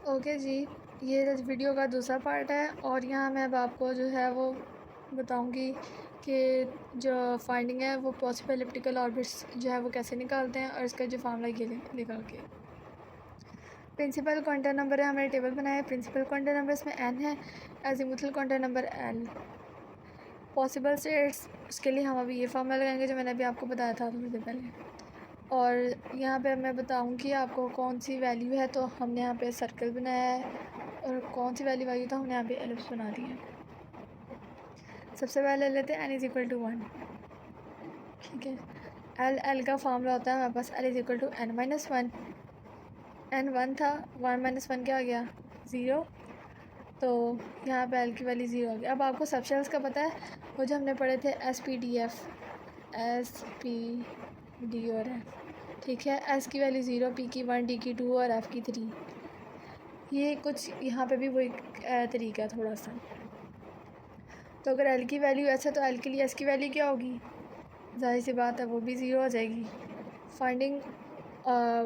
Okay जी, ये video का दूसरा पार्ट है और यहाँ मैं अब आपको जो है वो बताऊंगी कि जो फाइंडिंग है वो पॉसिबल एलिप्टिकल ऑर्बिट्स जो है वो कैसे निकालते हैं और इसका जो फार्मूला ये निकाल के। प्रिंसिपल क्वांटम नंबर है, हमने टेबल बनाया है। प्रिंसिपल क्वांटम नंबर इसमें n है, azimuthal quantum number l। Possible states, उसके लिए हम अभी ये फार्मूला लगाएंगे जो मैंने अभी आपको बताया था थोड़ी देर पहले। और यहाँ पे मैं बताऊँगी आपको कौन सी वैल्यू है, तो हमने यहाँ पे सर्कल बनाया है, और कौन सी वैल्यू आई तो हमने यहाँ पे एलिप्स बना दी है। सबसे पहले लेते हैं n इज़ इक्वल टू 1, ठीक है। एल का फार्मूला होता है हमारे पास l is equal to n minus 1। n 1 था, 1 माइनस 1 क्या आ गया 0, तो यहाँ पे l की वैल्यू 0 आ गई। अब आपको सबशेल्स का पता है, वो जो हमने पढ़े थे SPDF, SPD और F, ठीक है। S की वैल्यू 0, P की 1, D की 2 और F की 3। ये कुछ यहाँ पे भी वही तरीका है थोड़ा सा। तो अगर L की वैल्यू S है तो L के लिए S की वैल्यू क्या होगी, जाहिर सी बात है वो भी 0 हो जाएगी। फाइंडिंग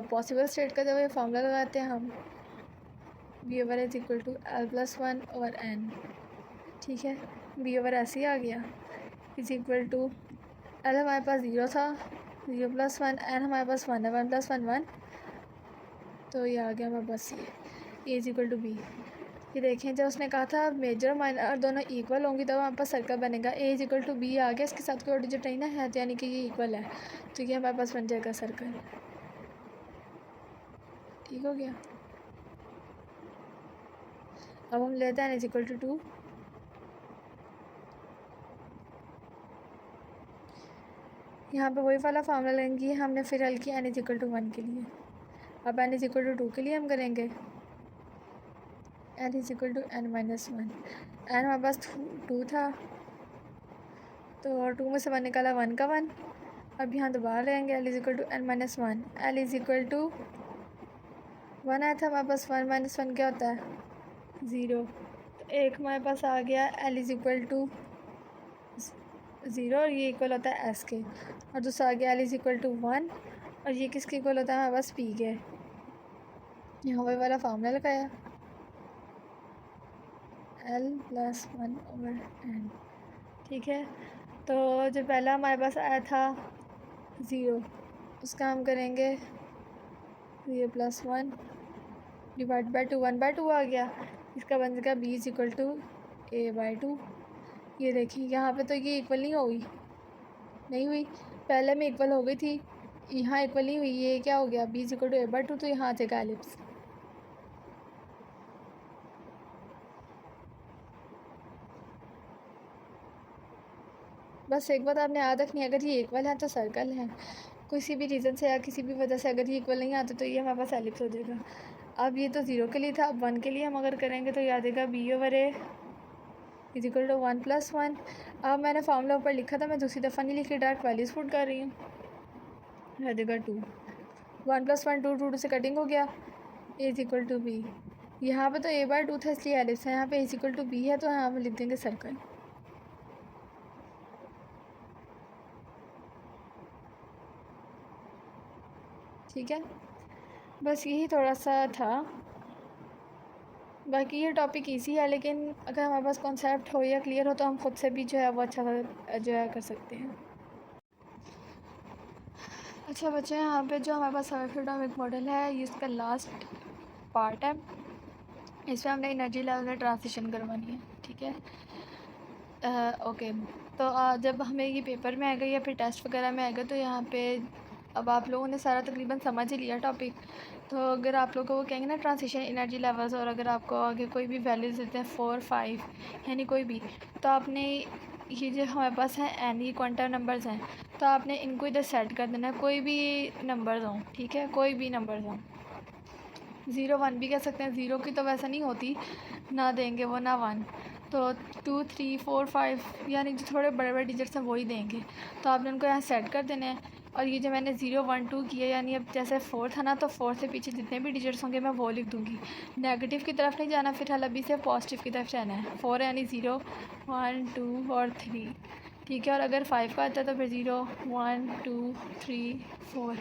पॉसिबल स्टेट का जब ये फार्मूला लगाते हैं हम, B over is equal to L plus 1 over N, ठीक है। बी ओवर ऐसे ही आ गया इज इक्वल टू L हमारे पास 0 था, 0 प्लस 1, N हमारे पास 1 है, 1 प्लस 1 1, तो ये आ गया हमारे पास ये इज इक्वल टू बी। ये देखें, जब उसने कहा था मेजर और माइनर दोनों इक्वल होंगी तब हमारे पास सर्कल बनेगा। ए इज इक्वल टू बी आ गया, इसके साथ कोई और डिजिट नहीं ना है, तो यानी कि ये इक्वल है, तो ये हमारे पास बन जाएगा सर्कल। ठीक हो गया। अब हम लेते हैं n इज इक्वल टू 2। यहाँ पे वही वाला फार्मूला लेंगे हमने फिर हल किया n इज इक्वल टू 1 के लिए। अब n इज इक्वल टू 2 के लिए हम करेंगे n is equal to n minus 1। n हमारे पास 2 था, तो 2 में से 1 निकाला, 1 का 1। अब यहाँ दोबारा लेंगे l is equal to n minus 1। l is equal to 1 आया था हमारे पास, 1 माइनस 1 क्या होता है 0, तो एक हमारे पास आ गया l इज इक्वल टू 0 और ये इक्वल होता है s के, और दूसरा आ गया l इज इक्वल टू 1 और ये किसके इक्वल होता है हमारे पास p के। यहाँ वही वाला फार्मूला लगाया l प्लस 1 ओवर n, ठीक है। तो जो पहला हमारे पास आया था 0, उसका हम करेंगे 0 प्लस 1 डिवाइड बाई 2, 1 बाई 2 आ गया, इसका बन जाएगा b is equal to a by 2। ये देखिए यहाँ पे तो ये इक्वल नहीं हुई, पहले में इक्वल हो गई थी, यहाँ इक्वल नहीं हुई, ये क्या हो गया b is equal to a by 2, तो यहाँ आ जाएगा एलिप्स। बस एक बात आपने याद रखनी है, अगर ये इक्वल है तो सर्कल है, किसी भी रीज़न से या किसी भी वजह से अगर ये इक्वल नहीं आते तो ये हमारे पास एलिप्स हो जाएगा। अब ये तो 0 के लिए था, अब 1 के लिए हम अगर करेंगे तो याद आएगा B over A is equal to 1 plus 1। अब मैंने फार्मूला ऊपर लिखा था, मैं दूसरी दफ़ा नहीं लिखी, डायरेक्ट वैल्यूज़ पुट कर रही हूँ। याद आएगा 2, 1 प्लस 1 2, 2 से कटिंग हो गया, ए इज इक्वल टू बी। यहाँ पर तो a बार 2 था इसलिए एलिप्स है, यहाँ पे इज इक्वल टू बी है तो यहाँ पर लिख देंगे सर्कल। ठीक है, बस यही थोड़ा सा था, बाकी ये टॉपिक इजी है, लेकिन अगर हमारे पास कॉन्सेप्ट हो या क्लियर हो तो हम खुद से भी जो है वो अच्छा जो है कर सकते हैं। अच्छा बच्चे, यहाँ पे जो हमारे पास थर्मोडायनामिक मॉडल है ये इसका लास्ट पार्ट है, इसमें हमने एनर्जी लेवल में ट्रांजिशन करवानी है, ठीक है। ओके, तो जब हमें ये पेपर में आएगा या फिर टेस्ट वगैरह में आएगा तो यहाँ पे अब आप लोगों ने सारा तकरीबन समझ ही लिया टॉपिक, तो अगर आप लोगों को वो कहेंगे ना ट्रांजिशन एनर्जी लेवल्स, और अगर आपको आगे कोई भी वैल्यूज़ देते हैं 4 5 यानी कोई भी, तो आपने ये जो हमारे पास है एन ये क्वांटम नंबर्स हैं, तो आपने इनको इधर सेट कर देना है, कोई भी नंबर्स हों, ठीक है, कोई भी नंबर्स हों। 0 1 भी कह सकते हैं, 0 की तो वैसा नहीं होती, ना देंगे वो ना 1, तो 2 3 4 5 यानी जो थोड़े बड़े बड़े डिजिट्स हैं वही देंगे, तो आपने उनको यहाँ सेट कर देना है। और ये जो मैंने 0 1 2 किया, यानी अब जैसे 4 था ना, तो 4 से पीछे जितने भी डिजिट्स होंगे मैं वो लिख दूँगी, नेगेटिव की तरफ नहीं जाना, फिर अभी से पॉजिटिव की तरफ जाना है। 4 यानी 0 1 2 और 3, ठीक है। और अगर 5 का आता है तो फिर 0 1 2 3 4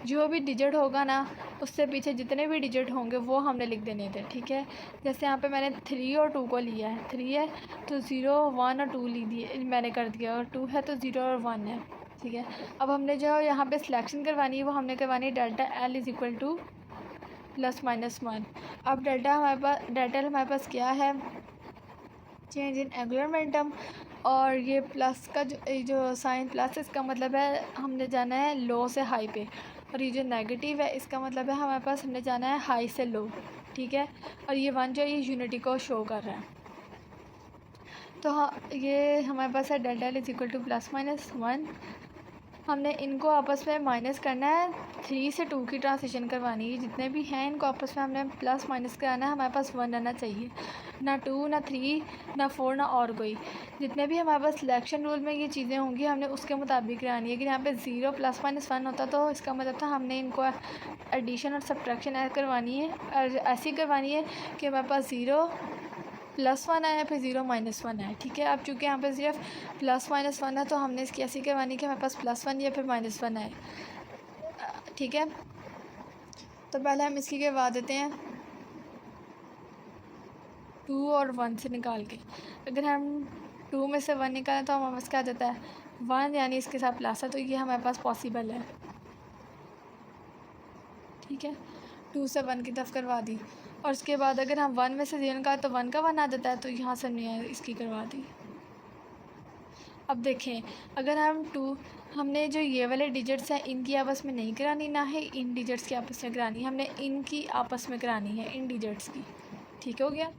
जो भी डिजिट होगा ना उससे पीछे जितने भी डिजिट होंगे वो हमने लिख देने थे, ठीक है। जैसे यहाँ पे मैंने 3 और 2 को लिया है, 3 है तो 0 1 और 2 ली दिए मैंने कर दिया, और 2 है तो 0 और 1 है, ठीक है। अब हमने जो यहाँ पे सिलेक्शन करवानी है वो हमने करवानी है delta L is equal to +-1। अब डेल्टा हमारे पास क्या है, चेंज इन एंगुलर मोमेंटम, और ये प्लस का जो साइन प्लस इसका मतलब है हमने जाना है लो से हाई पे, और ये जो नेगेटिव है इसका मतलब है हमारे पास हमने जाना है हाई से लो, ठीक है। और ये 1 जो ये यूनिटी को शो कर रहा है। तो हाँ ये हमारे पास है delta L is equal to +-1। हमने इनको आपस में माइनस करना है, 3 से 2 की ट्रांजिशन करवानी है, जितने भी हैं इनको आपस में हमने प्लस माइनस कराना है। हमारे पास 1 रहना चाहिए, ना 2 ना 3 ना 4 ना और कोई, जितने भी हमारे पास सिलेक्शन रूल में ये चीज़ें होंगी हमने उसके मुताबिक करानी है। अगर यहाँ पे 0 +-1 होता तो इसका मतलब था हमने इनको एडिशन और सब्ट्रैक्शन ऐड करवानी है, और ऐसी करवानी है कि हमारे पास 0 +1 आया फिर 0 -1 आया, ठीक है। अब चूँकि यहाँ पे सिर्फ +-1 है तो हमने इसकी ऐसी करवानी कि हमारे पास +1 या फिर -1 आए, ठीक है। तो पहले हम इसकी करवा देते हैं 2 और 1 से निकाल के। अगर हम 2 में से 1 निकालें तो हमारे पास क्या आ जाता है 1, यानी इसके साथ प्लस है, तो ये हमारे पास पॉसिबल है, ठीक है। 2 से 1 की तरफ करवा दी, और उसके बाद अगर हम 1 में से 0 का तो 1 का 1 आ जाता है, तो यहाँ से हमने इसकी करवा दी। अब देखें अगर हमने जो ये वाले डिजिट्स हैं इनकी आपस में नहीं करानी, ना है इन डिजिट्स की आपस में करानी, हमने इनकी आपस में करानी है, इन डिजिट्स की, ठीक हो गया।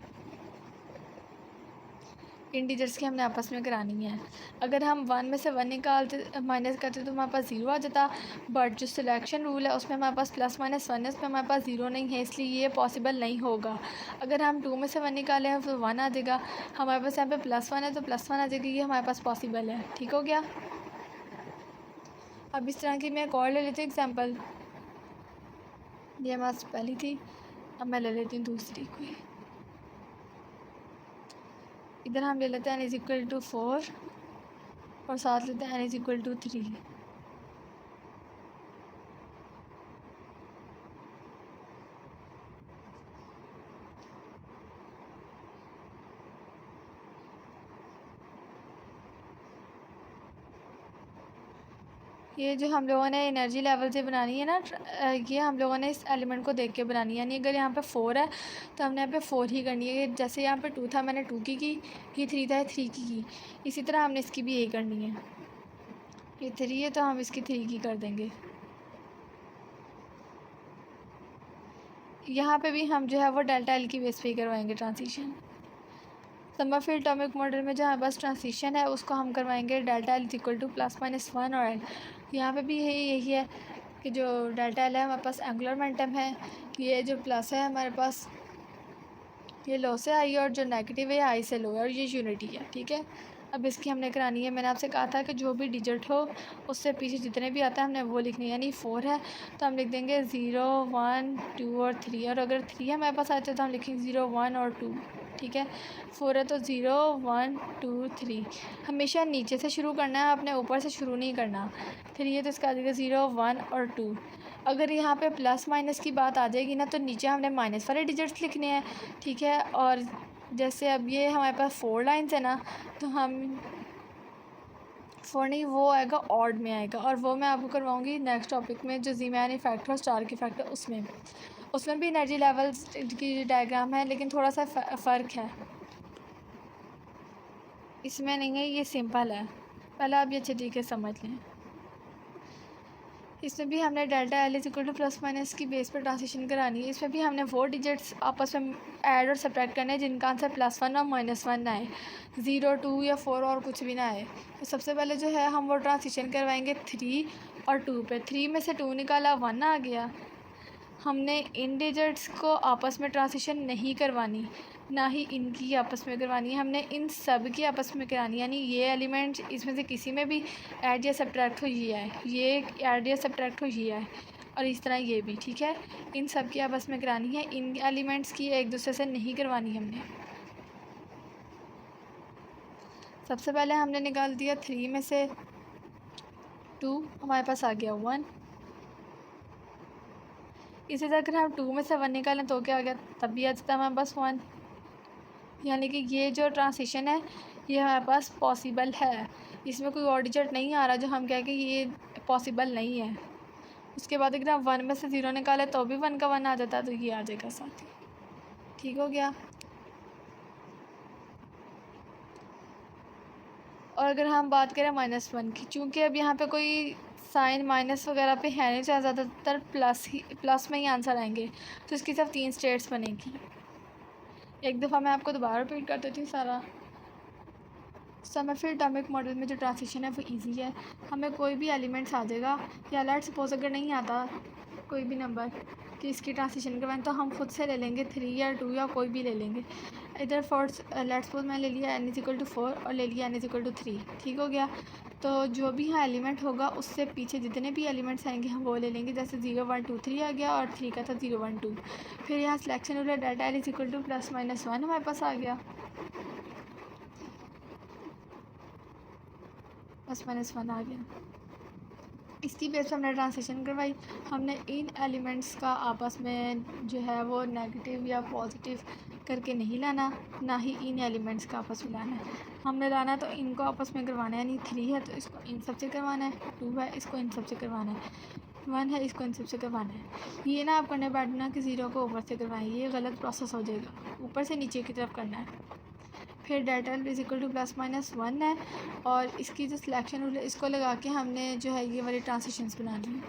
इन डिजिट्स की हमने आपस में करानी है। अगर हम 1 में से 1 निकालते माइनस करते तो हमारे पास 0 आ जाता, बट जो सिलेक्शन रूल है उसमें हमारे पास +-1 है, उसमें हमारे पास 0 नहीं है, इसलिए ये पॉसिबल नहीं होगा। अगर हम 2 में से 1 निकालें तो 1 आ जाएगा, हमारे पास यहाँ पे +1 है तो +1 आ जाएगी, ये हमारे पास पॉसिबल है, ठीक हो गया। अब इस तरह की मैं एक और ले लेती हूँ एग्जाम्पल, ये हमारे पास पहली थी, अब मैं ले लेती हूँ दूसरी कोई। इधर हम ले लेते हैं n इज़ इक्वल टू 4 और साथ लेते हैं n इज़ इक्वल टू 3। ये जो हम लोगों ने एनर्जी लेवल से बनानी है ना, ये हम लोगों ने इस एलिमेंट को देख के बनानी है, यानी अगर यहाँ पे 4 है तो हमने यहाँ पे 4 ही करनी है। जैसे यहाँ पे 2 था मैंने 2 की, ये 3 था 3 की, इसी तरह हमने इसकी भी यही करनी है। ये 3 है तो हम इसकी 3 की कर देंगे। यहाँ पे भी हम जो है वो डेल्टा एल की बेस पे ही करवाएंगे ट्रांजिशन। समरफील्ड एटॉमिक मॉडल में जो हमारे पास ट्रांजिशन है उसको हम करवाएंगे डेल्टा एल इक्वल टू +-1 और एल। यहाँ पे भी यही है कि जो डेल्टा एल है हमारे पास एंगुलर मोमेंटम है, ये जो प्लस है हमारे पास ये लो से आई है, और जो नेगेटिव है आई से लो है, और ये यूनिटी है, ठीक है। अब इसकी हमने करानी है, मैंने आपसे कहा था कि जो भी डिजिट हो उससे पीछे जितने भी आता है हमने वो लिखने, यानी 4 है तो हम लिख देंगे 0 1 2 और 3, और अगर 3 हमारे पास आते तो हम लिखेंगे 0 1 और 2, ठीक है। 4 है तो 0 1 2 3, हमेशा नीचे से शुरू करना है, अपने ऊपर से शुरू नहीं करना। 3 है तो इसका आ जाएगा 0 1 और 2। अगर यहाँ पे प्लस माइनस की बात आ जाएगी ना तो नीचे हमने माइनस वाले डिजिट्स लिखने हैं, ठीक है। और जैसे अब ये हमारे पास 4 लाइन्स है ना, तो हम 4 नहीं वो आएगा ऑड में आएगा, और वो मैं आपको करवाऊँगी नेक्स्ट टॉपिक में जो ज़ीमैनी फैक्टर और स्टार की फैक्टर, उसमें भी एनर्जी लेवल्स की डायग्राम है, लेकिन थोड़ा सा फ़र्क है, इसमें नहीं है, ये सिंपल है। पहले आप ये अच्छे तरीके से समझ लें। इसमें भी हमने delta L is equal to +-, की बेस पर ट्रांजिशन करानी है। इसमें भी हमने वो डिजिट्स आपस में ऐड और सब्ट्रैक्ट करने हैं जिनका आंसर +1 और -1 ना आए, 0 2 या 4 और कुछ भी ना आए। तो सबसे पहले जो है हम वो ट्रांजिशन करवाएंगे 3 और 2 पे। 3 में से 2 निकाला 1 आ गया। हमने इन डिजिट्स को आपस में ट्रांजिशन नहीं करवानी, ना ही इनकी आपस में करवानी है, हमने इन सब की आपस में करानी, यानी ये एलिमेंट इसमें से किसी में भी ऐड या सब्ट्रैक्ट हो ये आए, ये ऐड या सब्ट्रैक्ट हो ये आए, और इस तरह ये भी, ठीक है। इन सब की आपस में करानी है, इन एलिमेंट्स की एक दूसरे से नहीं करवानी हमने। सबसे पहले हमने निकाल दिया 3 में से 2, हमारे पास आ गया 1। इसी तरह अगर हम 2 में से 1 निकालें तो क्या आ गया, तब भी आ जाता है हमारे पास 1। यानी कि ये जो ट्रांसिशन है ये हमारे पास पॉसिबल है, इसमें कोई और डिजिट नहीं आ रहा जो हम कहें कि ये पॉसिबल नहीं है। उसके बाद अगर हम 1 में से 0 निकालें तो भी 1 का 1 आ जाता है, तो ये आ जाएगा साथ ही। ठीक हो गया। और अगर हम बात करें -1 की, चूँकि अब यहाँ पे कोई साइन माइनस वगैरह पे है नहीं, चाहे ज़्यादातर प्लस में ही आंसर आएंगे, तो इसकी सिर्फ 3 स्टेट्स बनेगी। एक दफ़ा मैं आपको दोबारा रिपीट कर देती हूँ सारा। समरफील्ड एटॉमिक मॉडल में जो ट्रांसिशन है वो इजी है। हमें कोई भी एलिमेंट्स आ जाएगा, या लेट्स सपोज अगर नहीं आता कोई भी नंबर कि इसकी ट्रांसिशन करवाएं, तो हम खुद से ले लेंगे 3 या 2 या कोई भी ले लेंगे। इधर लेट्स सपोज मैं ले लिया n=4 और ले लिया n=3। ठीक हो गया। तो जो भी यहाँ एलिमेंट होगा उससे पीछे जितने भी एलिमेंट्स आएंगे हम वो ले लेंगे। जैसे 0 1 2 3 आ गया और 3 का था 0 1 2। फिर यहाँ सिलेक्शन हो रहा है डाटा l=+-1 हमारे पास आ गया, +-1 आ गया। इसकी बेस पर हमने ट्रांसिशन करवाई। हमने इन एलिमेंट्स का आपस में जो है वो नेगेटिव या पॉजिटिव करके नहीं लाना, ना ही इन एलिमेंट्स का आपस में लाना है। हमने लाना तो इनको आपस में करवाना है, यानी 3 है तो इसको इन सब से करवाना है, 2 है इसको इन सब से करवाना है, 1 है इसको इन सब से करवाना है। ये ना आप करने बैठना कि 0 को ऊपर से करवाएं, ये गलत प्रोसेस हो जाएगा, ऊपर से नीचे की तरफ करना है। फिर डाटा l=+-1 है और इसकी जो सिलेक्शन रूल है इसको लगा के हमने जो है ये वाली ट्रांसिशंस बना ली।